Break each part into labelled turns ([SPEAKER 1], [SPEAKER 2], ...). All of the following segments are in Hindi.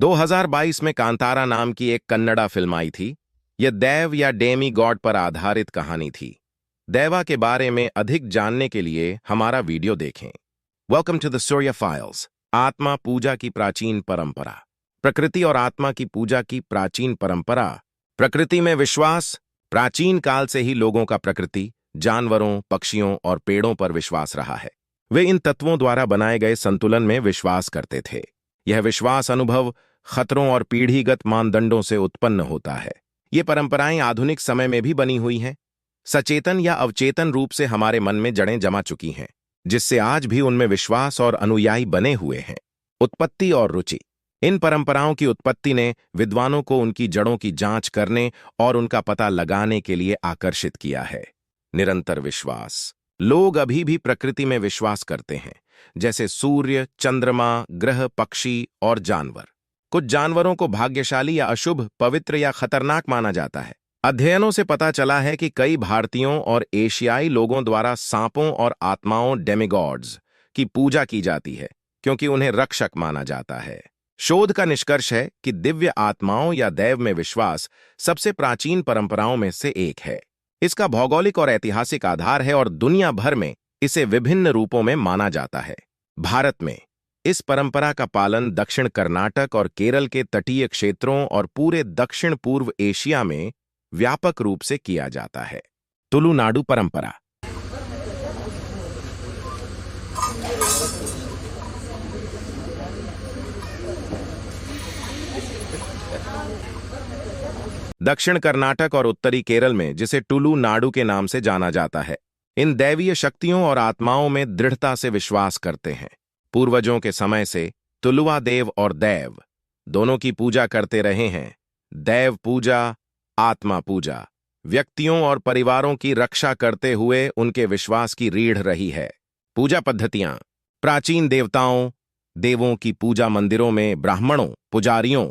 [SPEAKER 1] 2022 में कांतारा नाम की एक कन्नड़ा फिल्म आई थी। यह दैव या डेमी गॉड पर आधारित कहानी थी। दैवा के बारे में अधिक जानने के लिए हमारा वीडियो देखें। Welcome to the Surya files. आत्मा पूजा की प्राचीन परंपरा। प्रकृति और आत्मा की पूजा की प्राचीन परंपरा। प्रकृति में विश्वास। प्राचीन काल से ही लोगों का प्रकृति, जानवरों, पक्षियों और पेड़ों पर विश्वास रहा है। वे इन तत्वों द्वारा बनाए गए संतुलन में विश्वास करते थे। यह विश्वास अनुभव, खतरों और पीढ़ीगत मानदंडों से उत्पन्न होता है। ये परंपराएं आधुनिक समय में भी बनी हुई हैं। सचेतन या अवचेतन रूप से हमारे मन में जड़ें जमा चुकी हैं, जिससे आज भी उनमें विश्वास और अनुयायी बने हुए हैं। उत्पत्ति और रुचि। इन परंपराओं की उत्पत्ति ने विद्वानों को उनकी जड़ों की जांच करने और उनका पता लगाने के लिए आकर्षित किया है। निरंतर विश्वास। लोग अभी भी प्रकृति में विश्वास करते हैं, जैसे सूर्य, चंद्रमा, ग्रह, पक्षी और जानवर। कुछ जानवरों को भाग्यशाली या अशुभ, पवित्र या खतरनाक माना जाता है। अध्ययनों से पता चला है कि कई भारतीयों और एशियाई लोगों द्वारा सांपों और आत्माओं, डेमिगॉड्स, की पूजा की जाती है, क्योंकि उन्हें रक्षक माना जाता है। शोध का निष्कर्ष है कि दिव्य आत्माओं या दैव में विश्वास सबसे प्राचीन परंपराओं में से एक है। इसका भौगोलिक और ऐतिहासिक आधार है और दुनिया भर में इसे विभिन्न रूपों में माना जाता है। भारत में इस परंपरा का पालन दक्षिण कर्नाटक और केरल के तटीय क्षेत्रों और पूरे दक्षिण पूर्व एशिया में व्यापक रूप से किया जाता है। तुलुनाडु परंपरा। दक्षिण कर्नाटक और उत्तरी केरल में, जिसे तुलुनाडु के नाम से जाना जाता है, इन दैवीय शक्तियों और आत्माओं में दृढ़ता से विश्वास करते हैं। पूर्वजों के समय से तुलुवा देव और दैव दोनों की पूजा करते रहे हैं। दैव पूजा, आत्मा पूजा व्यक्तियों और परिवारों की रक्षा करते हुए उनके विश्वास की रीढ़ रही है। पूजा पद्धतियां। प्राचीन देवताओं, देवों की पूजा मंदिरों में ब्राह्मणों, पुजारियों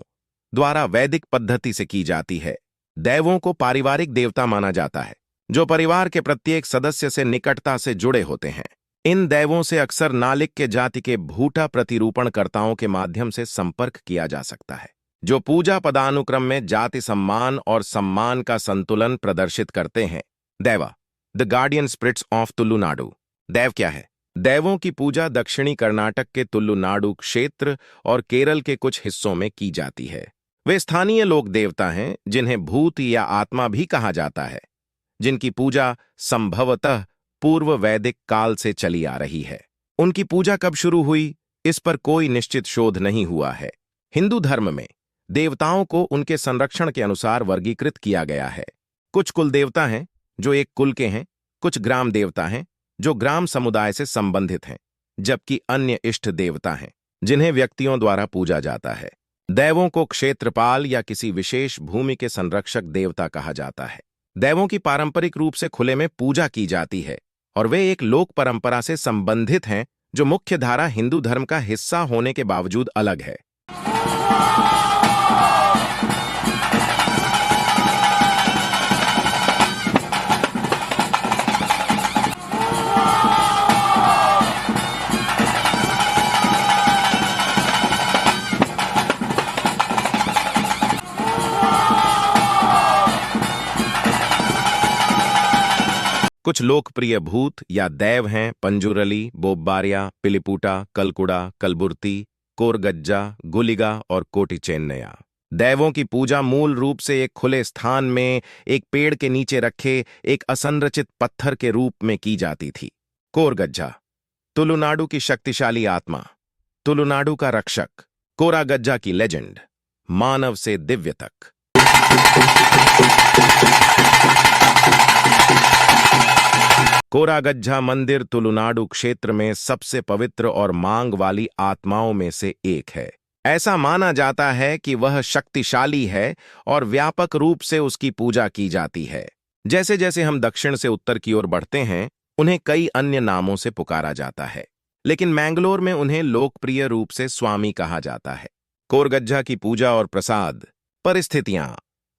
[SPEAKER 1] द्वारा वैदिक पद्धति से की जाती है। दैवों को पारिवारिक देवता माना जाता है, जो परिवार के प्रत्येक सदस्य से निकटता से जुड़े होते हैं। इन दैवों से अक्सर नालिक्य जाति के भूटा प्रतिरूपणकर्ताओं के माध्यम से संपर्क किया जा सकता है, जो पूजा पदानुक्रम में जाति सम्मान और सम्मान का संतुलन प्रदर्शित करते हैं। Daiva, the guardian spirits of Tulunadu. दैव क्या है? दैवों की पूजा दक्षिणी कर्नाटक के तुलुनाडु क्षेत्र और केरल के कुछ हिस्सों में की जाती है। वे स्थानीय लोक देवता हैं, जिन्हें भूत या आत्मा भी कहा जाता है, जिनकी पूजा संभवतः पूर्व वैदिक काल से चली आ रही है। उनकी पूजा कब शुरू हुई, इस पर कोई निश्चित शोध नहीं हुआ है। हिंदू धर्म में देवताओं को उनके संरक्षण के अनुसार वर्गीकृत किया गया है। कुछ कुल देवता हैं जो एक कुल के हैं, कुछ ग्राम देवता हैं जो ग्राम समुदाय से संबंधित हैं, जबकि अन्य इष्ट देवता हैं जिन्हें व्यक्तियों द्वारा पूजा जाता है। दैवों को क्षेत्रपाल या किसी विशेष भूमि के संरक्षक देवता कहा जाता है। दैवों की पारंपरिक रूप से खुले में पूजा की जाती है और वे एक लोक परंपरा से संबंधित हैं, जो मुख्य धारा हिंदू धर्म का हिस्सा होने के बावजूद अलग है। कुछ लोकप्रिय भूत या दैव हैं पंजुरली, बोब्बारिया, पिलिपुटा, कलकुड़ा, कलबुर्ती, कोरगज्जा, गुलिगा और कोटी चेन्नैया। दैवों की पूजा मूल रूप से एक खुले स्थान में एक पेड़ के नीचे रखे एक असंरचित पत्थर के रूप में की जाती थी। कोरगज्जा, तुलुनाडु की शक्तिशाली आत्मा, तुलुनाडु का रक्षक। कोरागज्जा की लेजेंड, मानव से दिव्य तक। कोरागज्जा मंदिर तुलुनाडु क्षेत्र में सबसे पवित्र और मांग वाली आत्माओं में से एक है। ऐसा माना जाता है कि वह शक्तिशाली है और व्यापक रूप से उसकी पूजा की जाती है। जैसे जैसे हम दक्षिण से उत्तर की ओर बढ़ते हैं, उन्हें कई अन्य नामों से पुकारा जाता है, लेकिन मैंगलोर में उन्हें लोकप्रिय रूप से स्वामी कहा जाता है। कोरगज्जा की पूजा और प्रसाद। परिस्थितियां।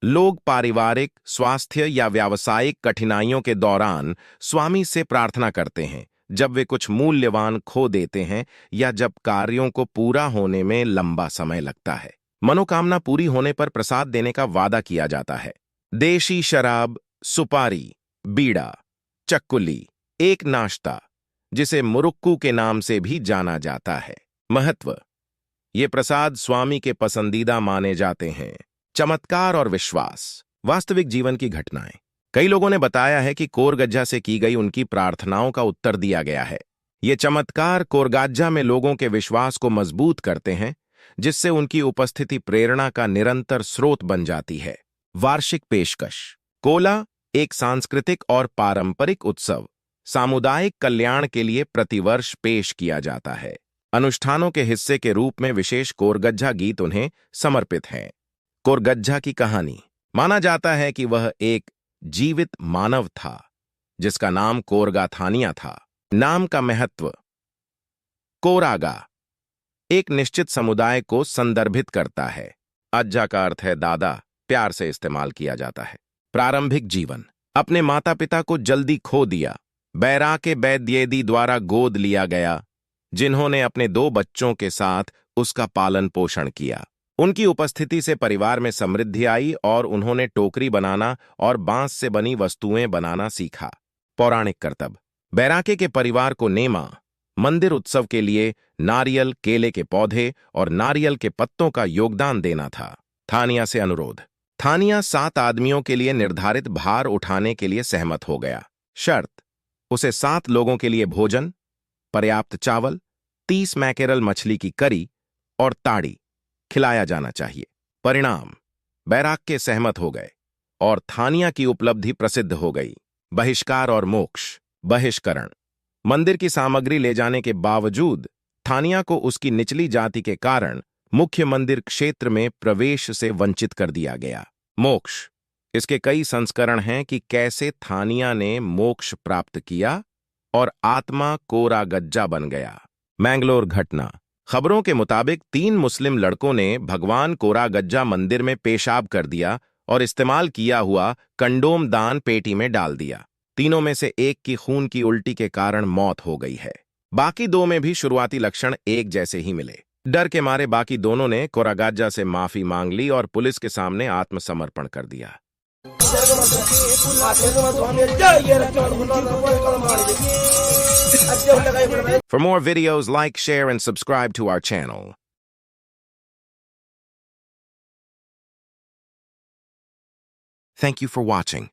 [SPEAKER 1] लोग पारिवारिक, स्वास्थ्य या व्यावसायिक कठिनाइयों के दौरान स्वामी से प्रार्थना करते हैं, जब वे कुछ मूल्यवान खो देते हैं या जब कार्यों को पूरा होने में लंबा समय लगता है। मनोकामना पूरी होने पर प्रसाद देने का वादा किया जाता है। देशी शराब, सुपारी, बीड़ा, चक्कुली, एक नाश्ता जिसे मुरुक्कू के नाम से भी जाना जाता है। महत्व: ये प्रसाद स्वामी के पसंदीदा माने जाते हैं। चमत्कार और विश्वास: वास्तविक जीवन की घटनाएं। कई लोगों ने बताया है कि कोरगज्जा से की गई उनकी प्रार्थनाओं का उत्तर दिया गया है। ये चमत्कार कोरगाज्जा में लोगों के विश्वास को मजबूत करते हैं, जिससे उनकी उपस्थिति प्रेरणा का निरंतर स्रोत बन जाती है। वार्षिक पेशकश: कोला एक सांस्कृतिक और पारंपरिक उत्सव सामुदायिक कल्याण के लिए प्रतिवर्ष पेश किया जाता है। अनुष्ठानों के हिस्से के रूप में विशेष कोरगज्जा गीत उन्हें समर्पित हैं। कोरगज्जा की कहानी: माना जाता है कि वह एक जीवित मानव था जिसका नाम कोरगा थानिया था। नाम का महत्व: कोरागा एक निश्चित समुदाय को संदर्भित करता है। अज्जा का अर्थ है दादा, प्यार से इस्तेमाल किया जाता है। प्रारंभिक जीवन: अपने माता पिता को जल्दी खो दिया। बैराके बैद्येदी द्वारा गोद लिया गया, जिन्होंने अपने 2 बच्चों के साथ उसका पालन पोषण किया। उनकी उपस्थिति से परिवार में समृद्धि आई और उन्होंने टोकरी बनाना और बांस से बनी वस्तुएं बनाना सीखा। पौराणिक कर्तव्य: बैराके के परिवार को नेमा, मंदिर उत्सव के लिए नारियल, केले के पौधे और नारियल के पत्तों का योगदान देना था। थानिया से अनुरोध: थानिया 7 आदमियों के लिए निर्धारित भार उठाने के लिए सहमत हो गया। शर्त: उसे 7 लोगों के लिए भोजन, पर्याप्त चावल, 30 मैकेरल मछली की करी और ताड़ी खिलाया जाना चाहिए। परिणाम: बैराके सहमत हो गए और थानिया की उपलब्धि प्रसिद्ध हो गई। बहिष्कार और मोक्ष: बहिष्करण: मंदिर की सामग्री ले जाने के बावजूद थानिया को उसकी निचली जाति के कारण मुख्य मंदिर क्षेत्र में प्रवेश से वंचित कर दिया गया। मोक्ष: इसके कई संस्करण हैं कि कैसे थानिया ने मोक्ष प्राप्त किया और आत्मा कोरागज्जा बन गया। मैंगलोर घटना: खबरों के मुताबिक 3 मुस्लिम लड़कों ने भगवान कोरागज्जा मंदिर में पेशाब कर दिया और इस्तेमाल किया हुआ कंडोम दान पेटी में डाल दिया। तीनों में से एक की खून की उल्टी के कारण मौत हो गई है। बाकी 2 में भी शुरुआती लक्षण एक जैसे ही मिले। डर के मारे बाकी दोनों ने कोरागज्जा से माफी मांग ली और पुलिस के सामने आत्मसमर्पण कर दिया। For more videos, like, share, and subscribe to our channel. Thank you for watching.